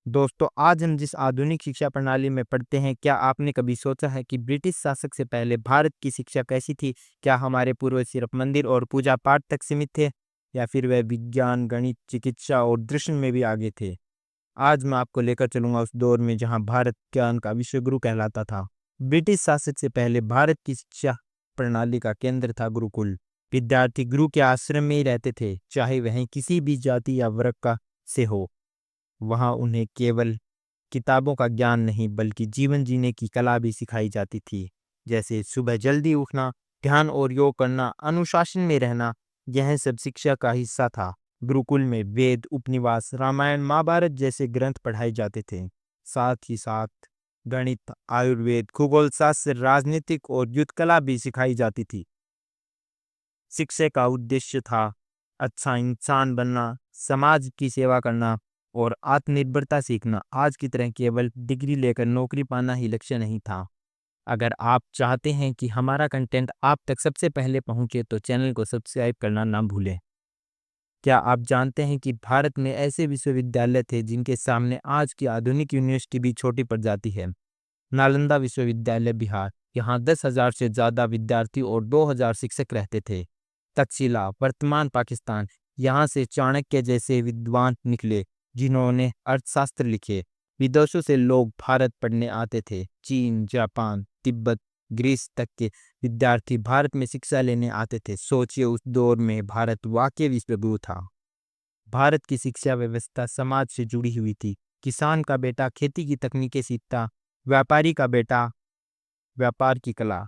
दोस्तों, आज हम जिस आधुनिक शिक्षा प्रणाली में पढ़ते हैं, क्या आपने कभी सोचा है कि ब्रिटिश शासक से पहले भारत की शिक्षा कैसी थी? क्या हमारे पूर्वज सिर्फ मंदिर और पूजा पाठ तक सीमित थे, या फिर वे विज्ञान, गणित, चिकित्सा और दर्शन में भी आगे थे? आज मैं आपको लेकर चलूंगा उस दौर में जहां भारत ज्ञान का विश्वगुरु कहलाता था। ब्रिटिश शासक से पहले भारत की शिक्षा प्रणाली का केंद्र था गुरुकुल। विद्यार्थी गुरु के आश्रम में ही रहते थे, चाहे वह किसी भी जाति या वर्ग का से हो। वहां उन्हें केवल किताबों का ज्ञान नहीं बल्कि जीवन जीने की कला भी सिखाई जाती थी, जैसे सुबह जल्दी उठना, ध्यान और योग करना, अनुशासन में रहना। यह सब शिक्षा का हिस्सा था। गुरुकुल में वेद, उपनिषद, रामायण, महाभारत जैसे ग्रंथ पढ़ाए जाते थे। साथ ही साथ गणित, आयुर्वेद, खगोल शास्त्र, राजनीतिक और युद्ध कला भी सिखाई जाती थी। शिक्षा का उद्देश्य था अच्छा इंसान बनना, समाज की सेवा करना और आत्मनिर्भरता सीखना। आज की तरह केवल डिग्री लेकर नौकरी पाना ही लक्ष्य नहीं था। अगर आप चाहते हैं कि हमारा कंटेंट आप तक सबसे पहले पहुंचे तो चैनल को सब्सक्राइब करना ना भूलें। क्या आप जानते हैं कि भारत में ऐसे विश्वविद्यालय थे जिनके सामने आज की आधुनिक यूनिवर्सिटी भी छोटी पड़ जाती है? नालंदा विश्वविद्यालय बिहार, यहाँ 10,000 से ज़्यादा विद्यार्थी और 2,000 शिक्षक रहते थे। तक्षशिला वर्तमान पाकिस्तान, यहाँ से चाणक्य जैसे विद्वान निकले जिन्होंने अर्थशास्त्र लिखे। विदेशों से लोग भारत पढ़ने आते थे। चीन, जापान, तिब्बत, ग्रीस तक के विद्यार्थी भारत में शिक्षा लेने आते थे। सोचिए, उस दौर में भारत वाकई विश्वगुरु था। भारत की शिक्षा व्यवस्था समाज से जुड़ी हुई थी। किसान का बेटा खेती की तकनीकें सीखता, व्यापारी का बेटा व्यापार की कला,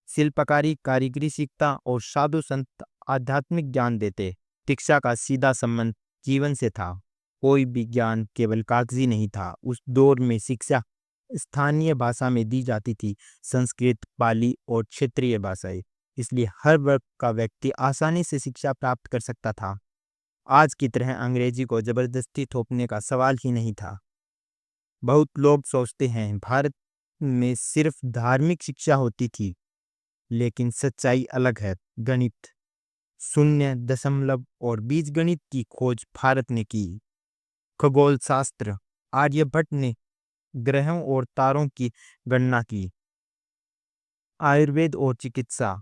शिल्पकारी कारीगरी सीखता और साधु संत आध्यात्मिक ज्ञान देते। शिक्षा का सीधा संबंध जीवन से था। कोई भी ज्ञान केवल कागजी नहीं था। उस दौर में शिक्षा स्थानीय भाषा में दी जाती थी, संस्कृत, पाली और क्षेत्रीय भाषाएं। इसलिए हर वर्ग का व्यक्ति आसानी से शिक्षा प्राप्त कर सकता था। आज की तरह अंग्रेजी को जबरदस्ती थोपने का सवाल ही नहीं था। बहुत लोग सोचते हैं भारत में सिर्फ धार्मिक शिक्षा होती थी, लेकिन सच्चाई अलग है। गणित, शून्य, दशमलव और बीजगणित की खोज भारत ने की। खगोल शास्त्र, आर्यभट्ट ने ग्रहों और तारों की गणना की। आयुर्वेद और चिकित्सा,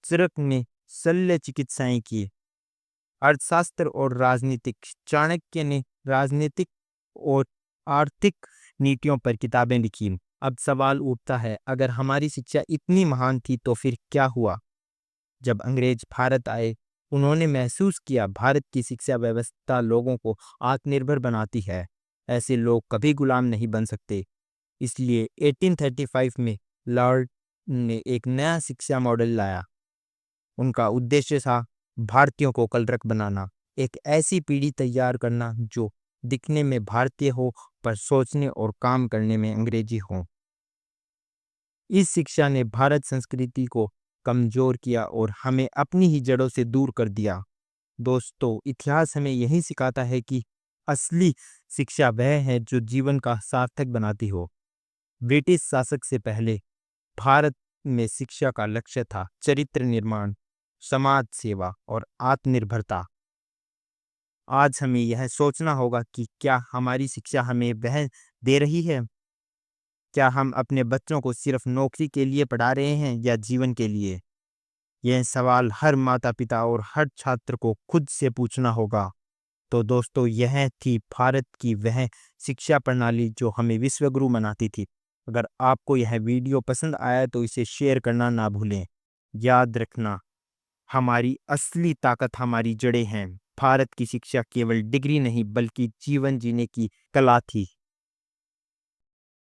चरक ने शल्य चिकित्साएं की। अर्थशास्त्र और राजनीतिक, चाणक्य ने राजनीतिक और आर्थिक नीतियों पर किताबें लिखी। अब सवाल उठता है, अगर हमारी शिक्षा इतनी महान थी तो फिर क्या हुआ? जब अंग्रेज भारत आए, उन्होंने महसूस किया भारत की शिक्षा व्यवस्था लोगों को आत्मनिर्भर बनाती है। ऐसे लोग कभी गुलाम नहीं बन सकते। इसलिए 1835 में लॉर्ड ने एक नया शिक्षा मॉडल लाया। उनका उद्देश्य था भारतीयों को कलरक बनाना, एक ऐसी पीढ़ी तैयार करना जो दिखने में भारतीय हो पर सोचने और काम करने में अंग्रेजी हो। इस शिक्षा ने भारत संस्कृति को कमजोर किया और हमें अपनी ही जड़ों से दूर कर दिया। दोस्तों, इतिहास हमें यही सिखाता है कि असली शिक्षा वह है जो जीवन का सार्थक बनाती हो। ब्रिटिश शासक से पहले भारत में शिक्षा का लक्ष्य था चरित्र निर्माण, समाज सेवा और आत्मनिर्भरता। आज हमें यह सोचना होगा कि क्या हमारी शिक्षा हमें वह दे रही है? क्या हम अपने बच्चों को सिर्फ नौकरी के लिए पढ़ा रहे हैं या जीवन के लिए? यह सवाल हर माता पिता और हर छात्र को खुद से पूछना होगा। तो दोस्तों, यह थी भारत की वह शिक्षा प्रणाली जो हमें विश्वगुरु बनाती थी। अगर आपको यह वीडियो पसंद आया तो इसे शेयर करना ना भूलें। याद रखना, हमारी असली ताकत हमारी जड़ें हैं। भारत की शिक्षा केवल डिग्री नहीं बल्कि जीवन जीने की कला थी।